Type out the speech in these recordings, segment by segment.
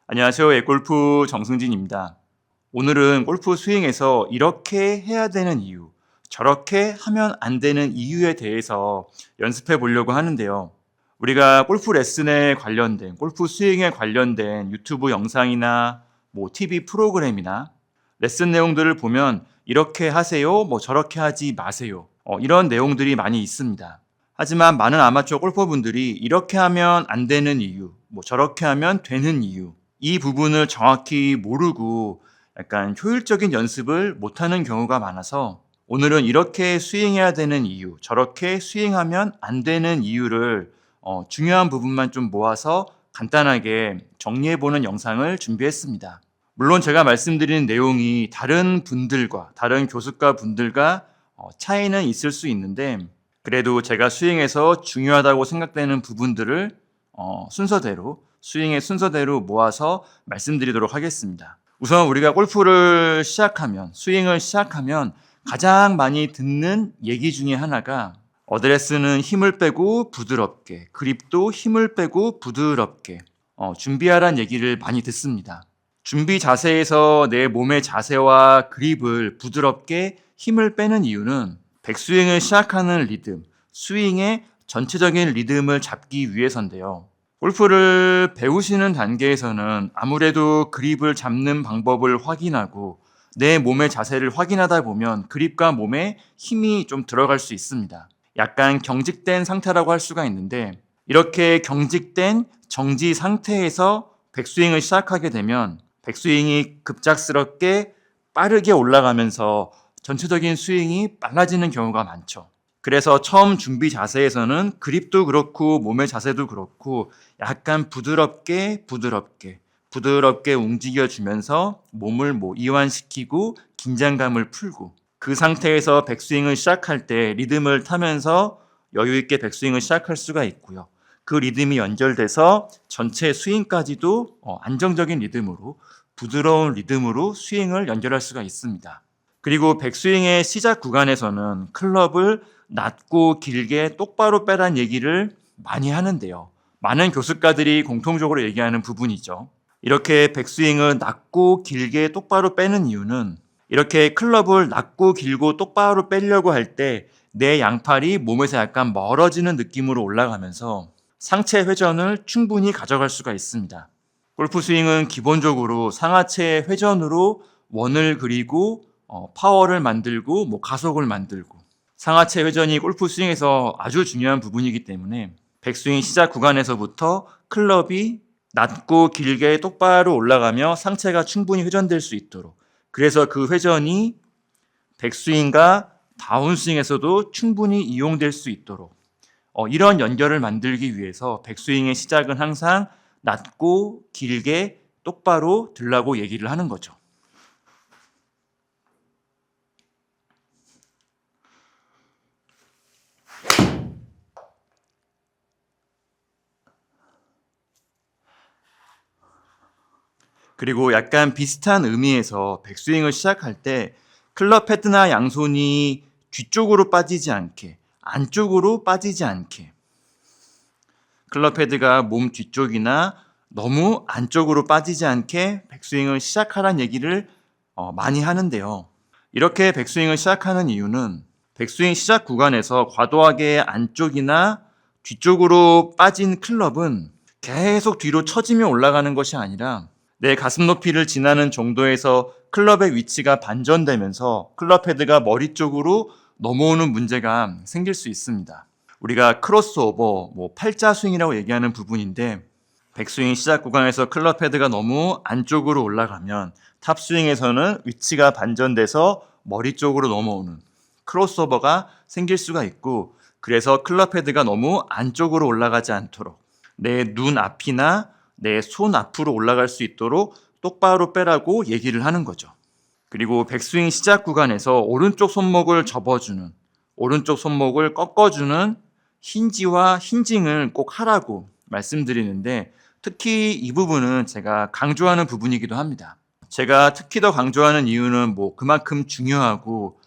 안녕하세요. 골프 정승진입니다. 오늘은 골프 스윙에서 이렇게 해야 되는 이유, 저렇게 하면 안 되는 이유에 대해서 연습해 보려고 하는데요. 우리가 골프 레슨에 관련된, 골프 스윙에 관련된 유튜브 영상이나 TV 프로그램이나 레슨 내용들을 보면 이렇게 하세요, 저렇게 하지 마세요. 이런 내용들이 많이 있습니다. 하지만 많은 아마추어 골퍼분들이 이렇게 하면 안 되는 이유, 저렇게 하면 되는 이유, 이 부분을 정확히 모르고 약간 효율적인 연습을 못하는 경우가 많아서 오늘은 이렇게 스윙해야 되는 이유, 저렇게 스윙하면 안 되는 이유를 중요한 부분만 좀 모아서 간단하게 정리해보는 영상을 준비했습니다. 물론 제가 말씀드리는 내용이 다른 분들과, 다른 교습가 분들과 차이는 있을 수 있는데 그래도 제가 스윙에서 중요하다고 생각되는 부분들을 순서대로 스윙의 순서대로 모아서 말씀드리도록 하겠습니다. 우선 우리가 골프를 시작하면, 스윙을 시작하면 가장 많이 듣는 얘기 중에 하나가 어드레스는 힘을 빼고 부드럽게, 그립도 힘을 빼고 부드럽게 준비하라는 얘기를 많이 듣습니다. 준비 자세에서 내 몸의 자세와 그립을 부드럽게 힘을 빼는 이유는 백스윙을 시작하는 리듬, 스윙의 전체적인 리듬을 잡기 위해서인데요. 골프를 배우시는 단계에서는 아무래도 그립을 잡는 방법을 확인하고 내 몸의 자세를 확인하다 보면 그립과 몸에 힘이 좀 들어갈 수 있습니다. 약간 경직된 상태라고 할 수가 있는데 이렇게 경직된 정지 상태에서 백스윙을 시작하게 되면 백스윙이 급작스럽게 빠르게 올라가면서 전체적인 스윙이 빨라지는 경우가 많죠. 그래서 처음 준비 자세에서는 그립도 그렇고 몸의 자세도 그렇고 약간 부드럽게 움직여주면서 몸을 이완시키고 긴장감을 풀고 그 상태에서 백스윙을 시작할 때 리듬을 타면서 여유있게 백스윙을 시작할 수가 있고요. 그 리듬이 연결돼서 전체 스윙까지도 안정적인 리듬으로 부드러운 리듬으로 스윙을 연결할 수가 있습니다. 그리고 백스윙의 시작 구간에서는 클럽을 낮고 길게 똑바로 빼란 얘기를 많이 하는데요. 많은 교습가들이 공통적으로 얘기하는 부분이죠. 이렇게 백스윙을 낮고 길게 똑바로 빼는 이유는 이렇게 클럽을 낮고 길고 똑바로 빼려고 할 때 내 양팔이 몸에서 약간 멀어지는 느낌으로 올라가면서 상체 회전을 충분히 가져갈 수가 있습니다. 골프 스윙은 기본적으로 상하체 회전으로 원을 그리고 파워를 만들고 가속을 만들고 상하체 회전이 골프 스윙에서 아주 중요한 부분이기 때문에 백스윙 시작 구간에서부터 클럽이 낮고 길게 똑바로 올라가며 상체가 충분히 회전될 수 있도록 그래서 그 회전이 백스윙과 다운스윙에서도 충분히 이용될 수 있도록 이런 연결을 만들기 위해서 백스윙의 시작은 항상 낮고 길게 똑바로 들라고 얘기를 하는 거죠. 그리고 약간 비슷한 의미에서 백스윙을 시작할 때 클럽 헤드나 양손이 뒤쪽으로 빠지지 않게, 안쪽으로 빠지지 않게 클럽 헤드가 몸 뒤쪽이나 너무 안쪽으로 빠지지 않게 백스윙을 시작하라는 얘기를 많이 하는데요. 이렇게 백스윙을 시작하는 이유는 백스윙 시작 구간에서 과도하게 안쪽이나 뒤쪽으로 빠진 클럽은 계속 뒤로 처지며 올라가는 것이 아니라 내 가슴 높이를 지나는 정도에서 클럽의 위치가 반전되면서 클럽 헤드가 머리 쪽으로 넘어오는 문제가 생길 수 있습니다. 우리가 크로스오버, 팔자 스윙이라고 얘기하는 부분인데 백스윙 시작 구간에서 클럽 헤드가 너무 안쪽으로 올라가면 탑스윙에서는 위치가 반전돼서 머리 쪽으로 넘어오는 크로스오버가 생길 수가 있고 그래서 클럽 헤드가 너무 안쪽으로 올라가지 않도록 내 눈 앞이나 내 손 앞으로 올라갈 수 있도록 똑바로 빼라고 얘기를 하는 거죠. 그리고 백스윙 시작 구간에서 오른쪽 손목을 접어주는, 오른쪽 손목을 꺾어주는 힌지와 힌징을 꼭 하라고 말씀드리는데 특히 이 부분은 제가 강조하는 부분이기도 합니다. 제가 특히 더 강조하는 이유는 그만큼 중요하고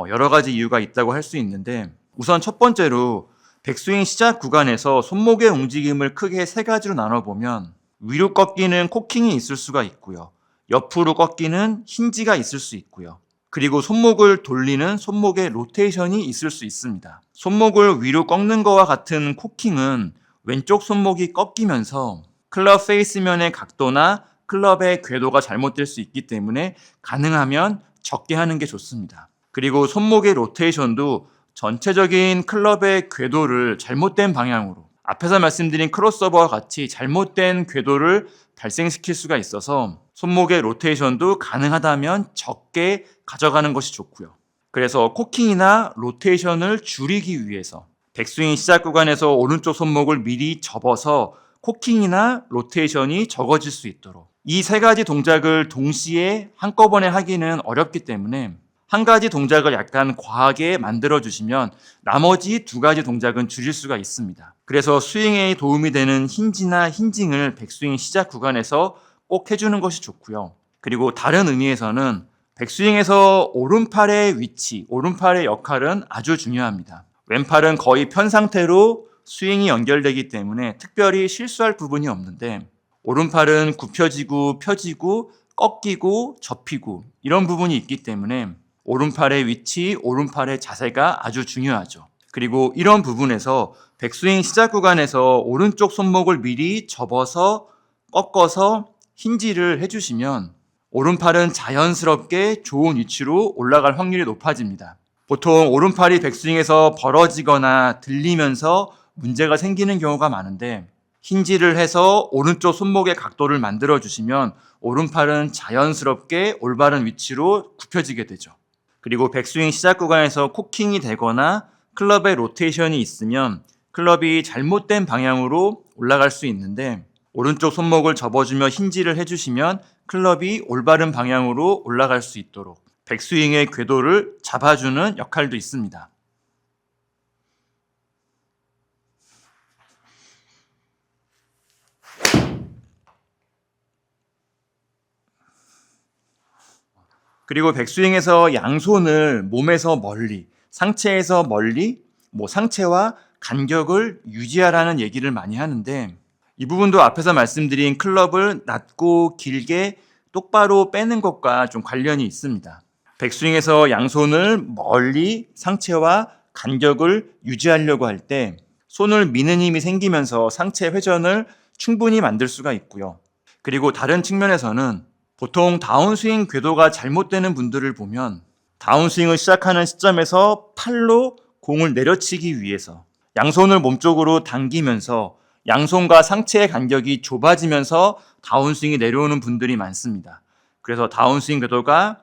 여러 가지 이유가 있다고 할 수 있는데 우선 첫 번째로 백스윙 시작 구간에서 손목의 움직임을 크게 세 가지로 나눠보면 위로 꺾이는 코킹이 있을 수가 있고요. 옆으로 꺾이는 힌지가 있을 수 있고요. 그리고 손목을 돌리는 손목의 로테이션이 있을 수 있습니다. 손목을 위로 꺾는 것과 같은 코킹은 왼쪽 손목이 꺾이면서 클럽 페이스면의 각도나 클럽의 궤도가 잘못될 수 있기 때문에 가능하면 적게 하는 게 좋습니다. 그리고 손목의 로테이션도 전체적인 클럽의 궤도를 잘못된 방향으로, 앞에서 말씀드린 크로스오버와 같이 잘못된 궤도를 발생시킬 수가 있어서 손목의 로테이션도 가능하다면 적게 가져가는 것이 좋고요. 그래서 코킹이나 로테이션을 줄이기 위해서 백스윙 시작 구간에서 오른쪽 손목을 미리 접어서 코킹이나 로테이션이 적어질 수 있도록, 이 세 가지 동작을 동시에 한꺼번에 하기는 어렵기 때문에 한 가지 동작을 약간 과하게 만들어 주시면 나머지 두 가지 동작은 줄일 수가 있습니다. 그래서 스윙에 도움이 되는 힌지나 힌징을 백스윙 시작 구간에서 꼭 해주는 것이 좋고요. 그리고 다른 의미에서는 백스윙에서 오른팔의 위치, 오른팔의 역할은 아주 중요합니다. 왼팔은 거의 편 상태로 스윙이 연결되기 때문에 특별히 실수할 부분이 없는데, 오른팔은 굽혀지고 펴지고 꺾이고 접히고 이런 부분이 있기 때문에 오른팔의 위치, 오른팔의 자세가 아주 중요하죠. 그리고 이런 부분에서 백스윙 시작 구간에서 오른쪽 손목을 미리 접어서 꺾어서 힌지를 해주시면 오른팔은 자연스럽게 좋은 위치로 올라갈 확률이 높아집니다. 보통 오른팔이 백스윙에서 벌어지거나 들리면서 문제가 생기는 경우가 많은데, 힌지를 해서 오른쪽 손목의 각도를 만들어 주시면 오른팔은 자연스럽게 올바른 위치로 굽혀지게 되죠. 그리고 백스윙 시작 구간에서 코킹이 되거나 클럽의 로테이션이 있으면 클럽이 잘못된 방향으로 올라갈 수 있는데, 오른쪽 손목을 접어주며 힌지를 해주시면 클럽이 올바른 방향으로 올라갈 수 있도록 백스윙의 궤도를 잡아주는 역할도 있습니다. 그리고 백스윙에서 양손을 몸에서 멀리, 상체에서 멀리, 상체와 간격을 유지하라는 얘기를 많이 하는데, 이 부분도 앞에서 말씀드린 클럽을 낮고 길게 똑바로 빼는 것과 좀 관련이 있습니다. 백스윙에서 양손을 멀리 상체와 간격을 유지하려고 할 때 손을 미는 힘이 생기면서 상체 회전을 충분히 만들 수가 있고요. 그리고 다른 측면에서는 보통 다운스윙 궤도가 잘못되는 분들을 보면 다운스윙을 시작하는 시점에서 팔로 공을 내려치기 위해서 양손을 몸쪽으로 당기면서 양손과 상체의 간격이 좁아지면서 다운스윙이 내려오는 분들이 많습니다. 그래서 다운스윙 궤도가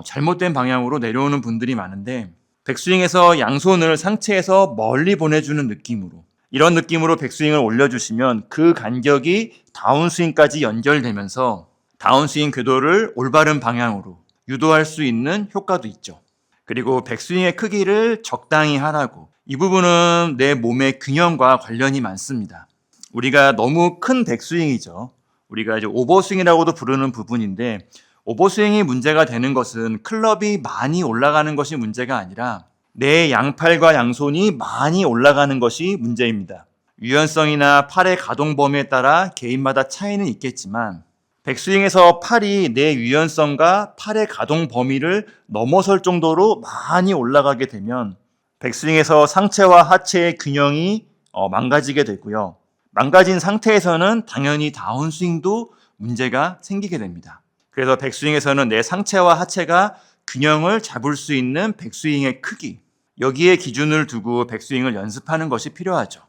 잘못된 방향으로 내려오는 분들이 많은데, 백스윙에서 양손을 상체에서 멀리 보내주는 느낌으로, 이런 느낌으로 백스윙을 올려주시면 그 간격이 다운스윙까지 연결되면서 다운스윙 궤도를 올바른 방향으로 유도할 수 있는 효과도 있죠. 그리고 백스윙의 크기를 적당히 하라고, 이 부분은 내 몸의 균형과 관련이 많습니다. 우리가 너무 큰 백스윙이죠. 우리가 이제 오버스윙이라고도 부르는 부분인데, 오버스윙이 문제가 되는 것은 클럽이 많이 올라가는 것이 문제가 아니라 내 양팔과 양손이 많이 올라가는 것이 문제입니다. 유연성이나 팔의 가동 범위에 따라 개인마다 차이는 있겠지만, 백스윙에서 팔이 내 유연성과 팔의 가동 범위를 넘어설 정도로 많이 올라가게 되면 백스윙에서 상체와 하체의 균형이 망가지게 되고요. 망가진 상태에서는 당연히 다운스윙도 문제가 생기게 됩니다. 그래서 백스윙에서는 내 상체와 하체가 균형을 잡을 수 있는 백스윙의 크기, 여기에 기준을 두고 백스윙을 연습하는 것이 필요하죠.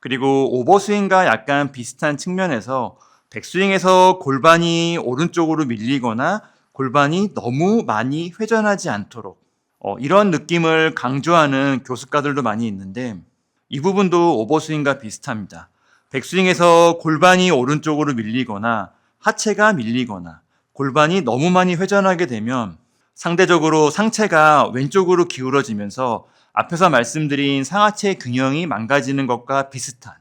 그리고 오버스윙과 약간 비슷한 측면에서 백스윙에서 골반이 오른쪽으로 밀리거나 골반이 너무 많이 회전하지 않도록 이런 느낌을 강조하는 교습가들도 많이 있는데, 이 부분도 오버스윙과 비슷합니다. 백스윙에서 골반이 오른쪽으로 밀리거나 하체가 밀리거나 골반이 너무 많이 회전하게 되면 상대적으로 상체가 왼쪽으로 기울어지면서 앞에서 말씀드린 상하체 균형이 망가지는 것과 비슷한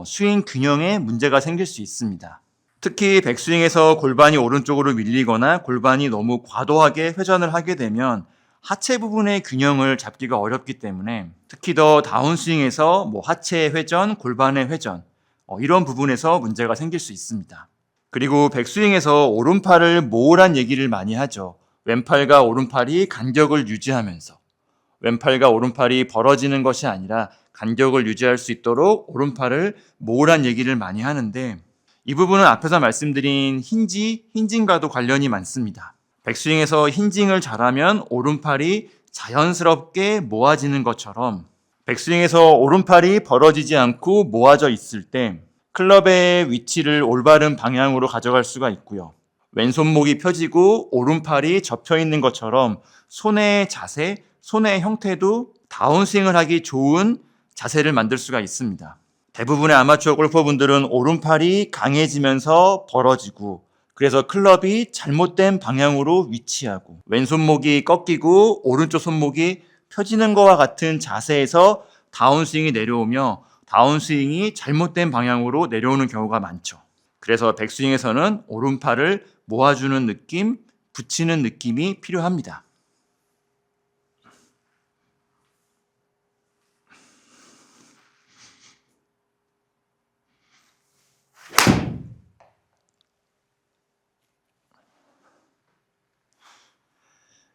스윙 균형에 문제가 생길 수 있습니다. 특히 백스윙에서 골반이 오른쪽으로 밀리거나 골반이 너무 과도하게 회전을 하게 되면 하체 부분의 균형을 잡기가 어렵기 때문에 특히 더 다운스윙에서 하체 회전, 골반의 회전 이런 부분에서 문제가 생길 수 있습니다. 그리고 백스윙에서 오른팔을 모으란 얘기를 많이 하죠. 왼팔과 오른팔이 간격을 유지하면서 왼팔과 오른팔이 벌어지는 것이 아니라 간격을 유지할 수 있도록 오른팔을 모으란 얘기를 많이 하는데 이 부분은 앞에서 말씀드린 힌징과도 관련이 많습니다. 백스윙에서 힌징을 잘하면 오른팔이 자연스럽게 모아지는 것처럼 백스윙에서 오른팔이 벌어지지 않고 모아져 있을 때 클럽의 위치를 올바른 방향으로 가져갈 수가 있고요. 왼손목이 펴지고 오른팔이 접혀 있는 것처럼 손의 자세, 손의 형태도 다운스윙을 하기 좋은 자세를 만들 수가 있습니다. 대부분의 아마추어 골퍼분들은 오른팔이 강해지면서 벌어지고 그래서 클럽이 잘못된 방향으로 위치하고 왼손목이 꺾이고 오른쪽 손목이 펴지는 것과 같은 자세에서 다운스윙이 내려오며 다운스윙이 잘못된 방향으로 내려오는 경우가 많죠. 그래서 백스윙에서는 오른팔을 모아주는 느낌, 붙이는 느낌이 필요합니다.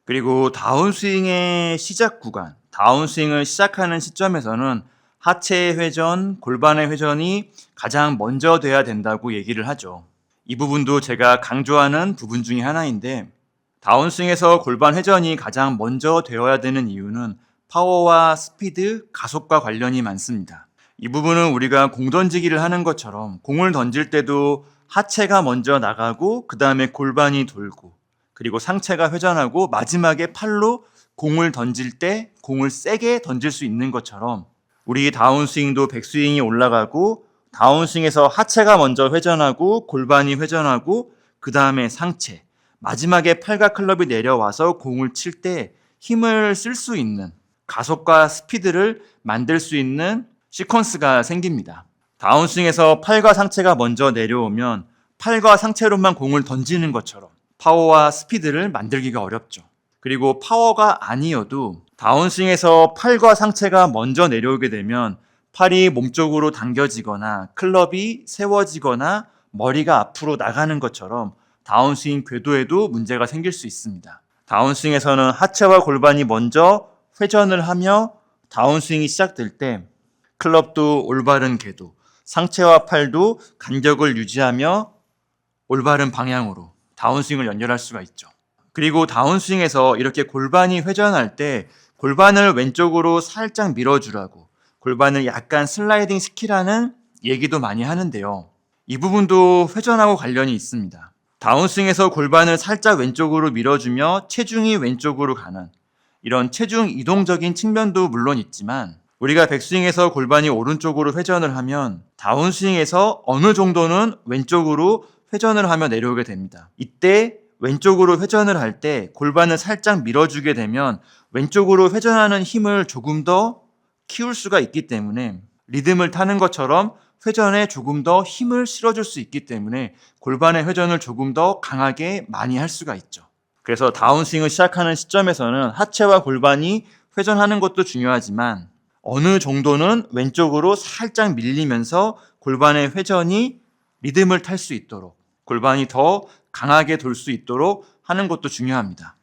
그리고 다운스윙의 시작 구간, 다운스윙을 시작하는 시점에서는 하체 회전, 골반의 회전이 가장 먼저 돼야 된다고 얘기를 하죠. 이 부분도 제가 강조하는 부분 중에 하나인데 다운스윙에서 골반 회전이 가장 먼저 되어야 되는 이유는 파워와 스피드, 가속과 관련이 많습니다. 이 부분은 우리가 공 던지기를 하는 것처럼 공을 던질 때도 하체가 먼저 나가고 그 다음에 골반이 돌고 그리고 상체가 회전하고 마지막에 팔로 공을 던질 때 공을 세게 던질 수 있는 것처럼 우리 다운스윙도 백스윙이 올라가고 다운스윙에서 하체가 먼저 회전하고 골반이 회전하고 그 다음에 상체 마지막에 팔과 클럽이 내려와서 공을 칠 때 힘을 쓸 수 있는 가속과 스피드를 만들 수 있는 시퀀스가 생깁니다. 다운스윙에서 팔과 상체가 먼저 내려오면 팔과 상체로만 공을 던지는 것처럼 파워와 스피드를 만들기가 어렵죠. 그리고 파워가 아니어도 다운스윙에서 팔과 상체가 먼저 내려오게 되면 팔이 몸쪽으로 당겨지거나 클럽이 세워지거나 머리가 앞으로 나가는 것처럼 다운스윙 궤도에도 문제가 생길 수 있습니다. 다운스윙에서는 하체와 골반이 먼저 회전을 하며 다운스윙이 시작될 때 클럽도 올바른 궤도, 상체와 팔도 간격을 유지하며 올바른 방향으로 다운스윙을 연결할 수가 있죠. 그리고 다운스윙에서 이렇게 골반이 회전할 때 골반을 왼쪽으로 살짝 밀어주라고 골반을 약간 슬라이딩 시키라는 얘기도 많이 하는데요. 이 부분도 회전하고 관련이 있습니다. 다운스윙에서 골반을 살짝 왼쪽으로 밀어주며 체중이 왼쪽으로 가는 이런 체중 이동적인 측면도 물론 있지만 우리가 백스윙에서 골반이 오른쪽으로 회전을 하면 다운스윙에서 어느 정도는 왼쪽으로 회전을 하며 내려오게 됩니다. 이때 왼쪽으로 회전을 할 때 골반을 살짝 밀어주게 되면 왼쪽으로 회전하는 힘을 조금 더 키울 수가 있기 때문에 리듬을 타는 것처럼 회전에 조금 더 힘을 실어줄 수 있기 때문에 골반의 회전을 조금 더 강하게 많이 할 수가 있죠. 그래서 다운스윙을 시작하는 시점에서는 하체와 골반이 회전하는 것도 중요하지만 어느 정도는 왼쪽으로 살짝 밀리면서 골반의 회전이 리듬을 탈 수 있도록 골반이 더 강하게 돌 수 있도록 하는 것도 중요합니다.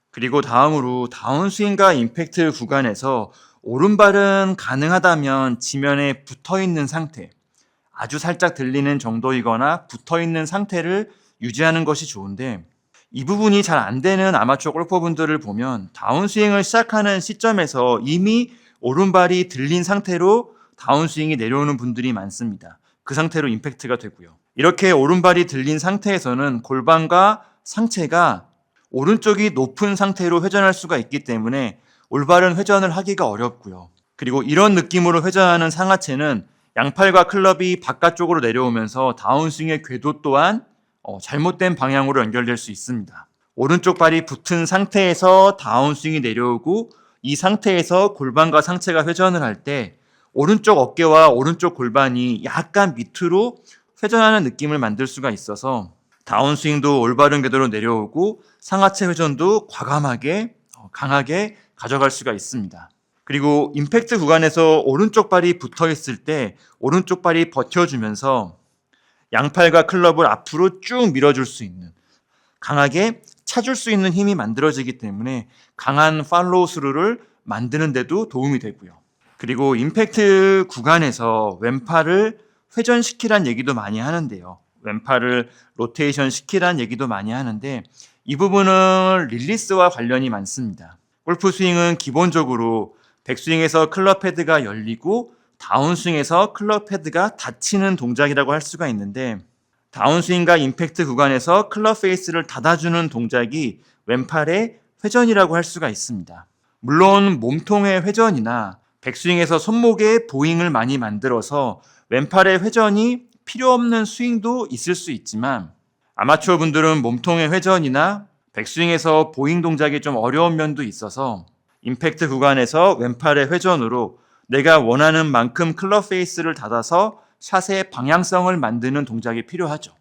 그리고 다음으로 다운스윙과 임팩트 구간에서 오른발은 가능하다면 지면에 붙어있는 상태, 아주 살짝 들리는 정도이거나 붙어있는 상태를 유지하는 것이 좋은데 이 부분이 잘 안 되는 아마추어 골퍼분들을 보면 다운스윙을 시작하는 시점에서 이미 오른발이 들린 상태로 다운스윙이 내려오는 분들이 많습니다. 그 상태로 임팩트가 되고요. 이렇게 오른발이 들린 상태에서는 골반과 상체가 오른쪽이 높은 상태로 회전할 수가 있기 때문에 올바른 회전을 하기가 어렵고요. 그리고 이런 느낌으로 회전하는 상하체는 양팔과 클럽이 바깥쪽으로 내려오면서 다운스윙의 궤도 또한 잘못된 방향으로 연결될 수 있습니다. 오른쪽 발이 붙은 상태에서 다운스윙이 내려오고 이 상태에서 골반과 상체가 회전을 할 때 오른쪽 어깨와 오른쪽 골반이 약간 밑으로 회전하는 느낌을 만들 수가 있어서 다운스윙도 올바른 궤도로 내려오고 상하체 회전도 과감하게 강하게 가져갈 수가 있습니다. 그리고 임팩트 구간에서 오른쪽 발이 붙어 있을 때 오른쪽 발이 버텨주면서 양팔과 클럽을 앞으로 쭉 밀어줄 수 있는, 강하게 차줄 수 있는 힘이 만들어지기 때문에 강한 팔로우 스루를 만드는 데도 도움이 되고요. 그리고 임팩트 구간에서 왼팔을 회전시키란 얘기도 많이 하는데요. 왼팔을 로테이션 시키란 얘기도 많이 하는데 이 부분은 릴리스와 관련이 많습니다. 골프 스윙은 기본적으로 백스윙에서 클럽 패드가 열리고 다운스윙에서 클럽 패드가 닫히는 동작이라고 할 수가 있는데 다운스윙과 임팩트 구간에서 클럽 페이스를 닫아주는 동작이 왼팔의 회전이라고 할 수가 있습니다. 물론 몸통의 회전이나 백스윙에서 손목의 보잉을 많이 만들어서 왼팔의 회전이 필요 없는 스윙도 있을 수 있지만 아마추어 분들은 몸통의 회전이나 백스윙에서 보잉 동작이 좀 어려운 면도 있어서 임팩트 구간에서 왼팔의 회전으로 내가 원하는 만큼 클럽 페이스를 닫아서 샷의 방향성을 만드는 동작이 필요하죠.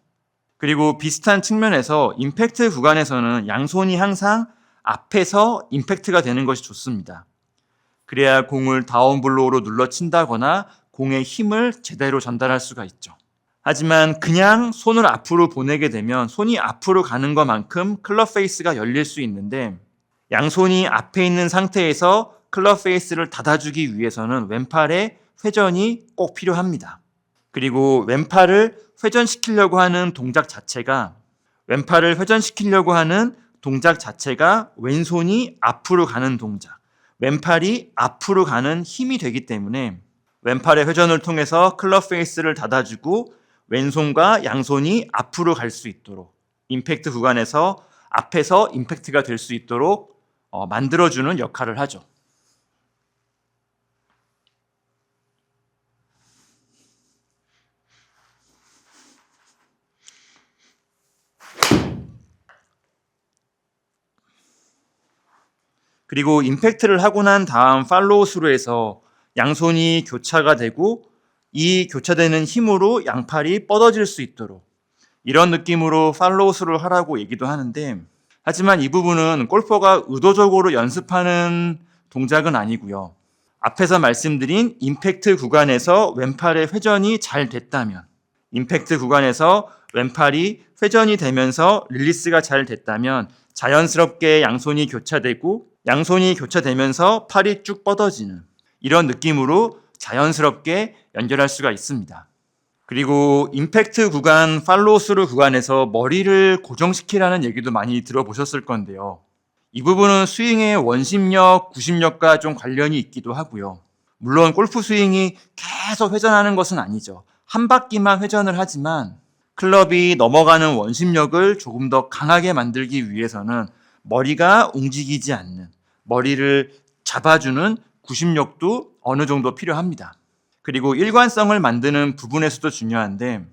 그리고 비슷한 측면에서 임팩트 구간에서는 양손이 항상 앞에서 임팩트가 되는 것이 좋습니다. 그래야 공을 다운블로우로 눌러 친다거나 공의 힘을 제대로 전달할 수가 있죠. 하지만 그냥 손을 앞으로 보내게 되면 손이 앞으로 가는 것만큼 클럽 페이스가 열릴 수 있는데 양손이 앞에 있는 상태에서 클럽 페이스를 닫아주기 위해서는 왼팔의 회전이 꼭 필요합니다. 그리고 왼팔을 회전시키려고 하는 동작 자체가 왼손이 앞으로 가는 동작, 왼팔이 앞으로 가는 힘이 되기 때문에 왼팔의 회전을 통해서 클럽 페이스를 닫아주고 왼손과 양손이 앞으로 갈 수 있도록 임팩트 구간에서 앞에서 임팩트가 될 수 있도록 만들어주는 역할을 하죠. 그리고 임팩트를 하고 난 다음 팔로우 스루에서 양손이 교차가 되고 이 교차되는 힘으로 양팔이 뻗어질 수 있도록 이런 느낌으로 팔로우 스루를 하라고 얘기도 하는데 하지만 이 부분은 골퍼가 의도적으로 연습하는 동작은 아니고요. 앞에서 말씀드린 임팩트 구간에서 왼팔의 회전이 잘 됐다면 임팩트 구간에서 왼팔이 회전이 되면서 릴리스가 잘 됐다면 자연스럽게 양손이 교차되고 양손이 교차되면서 팔이 쭉 뻗어지는 이런 느낌으로 자연스럽게 연결할 수가 있습니다. 그리고 임팩트 구간, 팔로우 스루 구간에서 머리를 고정시키라는 얘기도 많이 들어보셨을 건데요. 이 부분은 스윙의 원심력, 구심력과 좀 관련이 있기도 하고요. 물론 골프 스윙이 계속 회전하는 것은 아니죠. 한 바퀴만 회전을 하지만 클럽이 넘어가는 원심력을 조금 더 강하게 만들기 위해서는 머리가 움직이지 않는, 머리를 잡아주는 구심력도 어느 정도 필요합니다. 그리고 일관성을 만드는 부분에서도 중요한데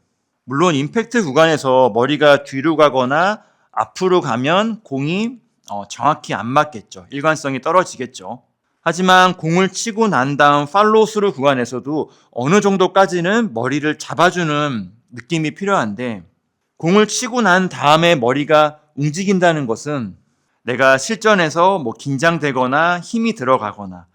물론 임팩트 구간에서 머리가 뒤로 가거나 앞으로 가면 공이 정확히 안 맞겠죠. 일관성이 떨어지겠죠. 하지만 공을 치고 난 다음 팔로우 스루 구간에서도 어느 정도까지는 머리를 잡아주는 느낌이 필요한데 공을 치고 난 다음에 머리가 움직인다는 것은 내가 실전에서 긴장되거나 힘이 들어가거나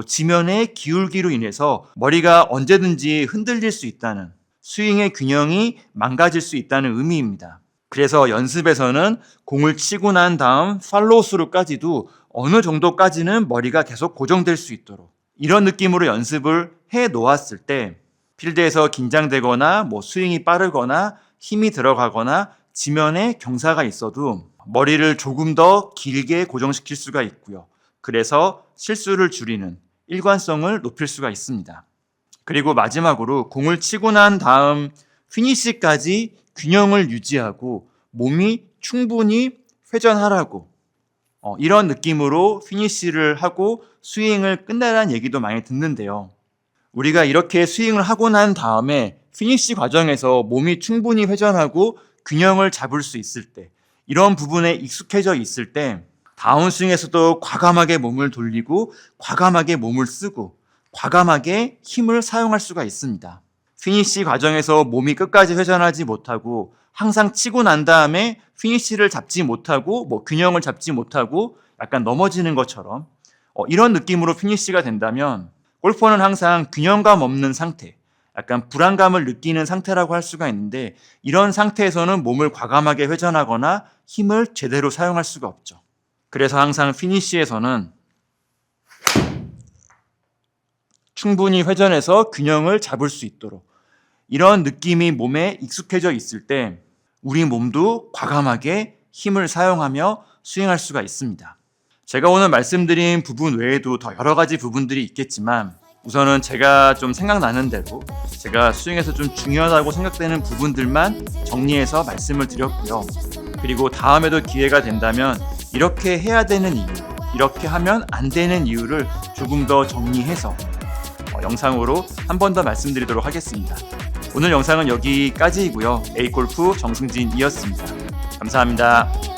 지면의 기울기로 인해서 머리가 언제든지 흔들릴 수 있다는, 스윙의 균형이 망가질 수 있다는 의미입니다. 그래서 연습에서는 공을 치고 난 다음 팔로우 스루까지도 어느 정도까지는 머리가 계속 고정될 수 있도록 이런 느낌으로 연습을 해 놓았을 때 필드에서 긴장되거나 스윙이 빠르거나 힘이 들어가거나 지면에 경사가 있어도 머리를 조금 더 길게 고정시킬 수가 있고요. 그래서 실수를 줄이는 일관성을 높일 수가 있습니다. 그리고 마지막으로 공을 치고 난 다음 피니시까지 균형을 유지하고 몸이 충분히 회전하라고 이런 느낌으로 피니시를 하고 스윙을 끝내라는 얘기도 많이 듣는데요. 우리가 이렇게 스윙을 하고 난 다음에 피니시 과정에서 몸이 충분히 회전하고 균형을 잡을 수 있을 때 이런 부분에 익숙해져 있을 때 다운스윙에서도 과감하게 몸을 돌리고 과감하게 몸을 쓰고 과감하게 힘을 사용할 수가 있습니다. 피니시 과정에서 몸이 끝까지 회전하지 못하고 항상 치고 난 다음에 피니시를 잡지 못하고 균형을 잡지 못하고 약간 넘어지는 것처럼 이런 느낌으로 피니시가 된다면 골퍼는 항상 균형감 없는 상태, 약간 불안감을 느끼는 상태라고 할 수가 있는데 이런 상태에서는 몸을 과감하게 회전하거나 힘을 제대로 사용할 수가 없죠. 그래서 항상 피니시에서는 충분히 회전해서 균형을 잡을 수 있도록 이런 느낌이 몸에 익숙해져 있을 때 우리 몸도 과감하게 힘을 사용하며 스윙할 수가 있습니다. 제가 오늘 말씀드린 부분 외에도 더 여러 가지 부분들이 있겠지만 우선은 제가 좀 생각나는 대로 제가 스윙에서 좀 중요하다고 생각되는 부분들만 정리해서 말씀을 드렸고요. 그리고 다음에도 기회가 된다면 이렇게 해야 되는 이유, 이렇게 하면 안 되는 이유를 조금 더 정리해서 영상으로 한 번 더 말씀드리도록 하겠습니다. 오늘 영상은 여기까지이고요. A골프 정승진이었습니다. 감사합니다.